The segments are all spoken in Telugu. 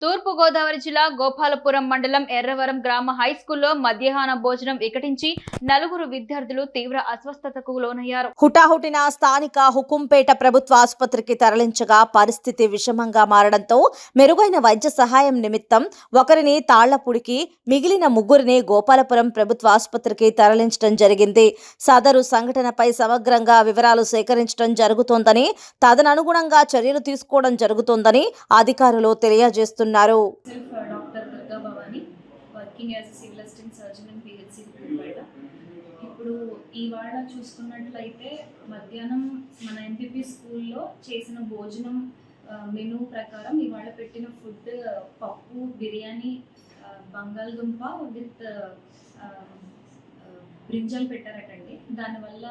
తూర్పు గోదావరి జిల్లా గోపాలపురం మండలం ఎర్రవరం గ్రామ హైస్కూల్లో మధ్యాహ్న భోజనం వికటించి నలుగురు విద్యార్థులు తీవ్ర అస్వస్థతకు లోనయ్యారు. హుటాహుటిన స్థానిక హుకుంపేట ప్రభుత్వ ఆసుపత్రికి తరలించగా పరిస్థితి విషమంగా మారడంతో మెరుగైన వైద్య సహాయం నిమిత్తం ఒకరిని తాళ్లపూడికి, మిగిలిన ముగ్గురిని గోపాలపురం ప్రభుత్వ ఆసుపత్రికి తరలించడం జరిగింది. సదరు సంఘటనపై సమగ్రంగా వివరాలు సేకరించడం జరుగుతోందని, తదనుగుణంగా చర్యలు తీసుకోవడం జరుగుతోందని అధికారులు తెలియజేస్తున్నారు. Doctor Durga Bhavani, working as civil assistant surgeon in PHC Hukumpeta. ఇప్పుడు ఇవాళ చూసుకున్నట్లయితే మధ్యాహ్నం మన ఎంపీపీ స్కూల్లో చేసిన భోజనం మెనూ ప్రకారం ఇవాళ పెట్టిన ఫుడ్ పప్పు, బిర్యానీ, బంగాళదుంప విత్ బ్రింజాల్ పెట్టారటండి. దానివల్ల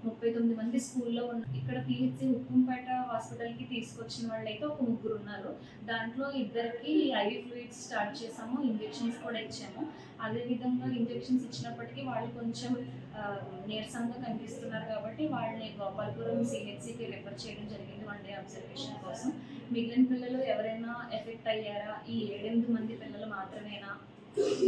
39 మంది స్కూల్లో ఉన్న ఇక్కడ పిహెచ్సి హుకుంపేట హాస్పిటల్కి తీసుకొచ్చిన వాళ్ళు అయితే ఒక ముగ్గురు ఉన్నారు. దాంట్లో ఇద్దరికి ఐవి ఫ్లూయిడ్స్ స్టార్ట్ చేసాము, ఇంజెక్షన్స్ కూడా ఇచ్చాము. అదేవిధంగా ఇంజెక్షన్స్ ఇచ్చినప్పటికీ వాళ్ళు కొంచెం నీరసంగా కనిపిస్తున్నారు కాబట్టి వాళ్ళని గోపాలపురం సిహెచ్సికి రిఫర్ చేయడం జరిగింది 1 డే అబ్జర్వేషన్ కోసం. మిగిలిన పిల్లలు ఎవరైనా ఎఫెక్ట్ అయ్యారా, ఈ 7-8 మంది పిల్లలు మాత్రమేనా,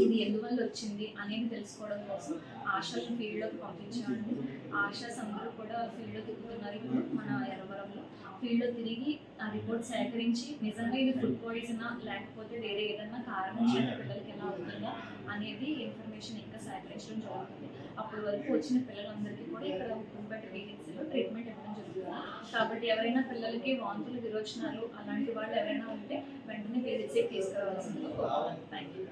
ఇది ఎందువల్ల వచ్చింది అనేది తెలుసుకోవడం కోసం ఆశాలను ఫీల్డ్లోకి పంపించామండి. ఆశాస్ అందరూ కూడా ఫీల్డ్లో తిరుగుతున్నారు. ఇప్పుడు మన ఎర్రవరంలో ఫీల్డ్లో తిరిగి ఆ రిపోర్ట్ సేకరించి నిజంగా ఇది ఫుడ్ పాయిజనా లేకపోతే వేరే ఏదైనా కారణం చేత పిల్లలకి ఎలా అవుతుందా అనేది ఇన్ఫర్మేషన్ ఇంకా సేకరించడం జరుగుతుంది. అప్పటి వరకు వచ్చిన పిల్లలందరికీ కూడా ఇక్కడ హుకుంపేట పిహెచ్సిలో ట్రీట్మెంట్ ఇవ్వడం జరుగుతుంది. కాబట్టి ఎవరైనా పిల్లలకి వాంతులు, విరోచనాలు అలాంటి వాళ్ళు ఎవరైనా ఉంటే వెంటనే పిహెచ్సికి తీసుకురావాల్సిందిగా కోరుతున్నాను. Thank you.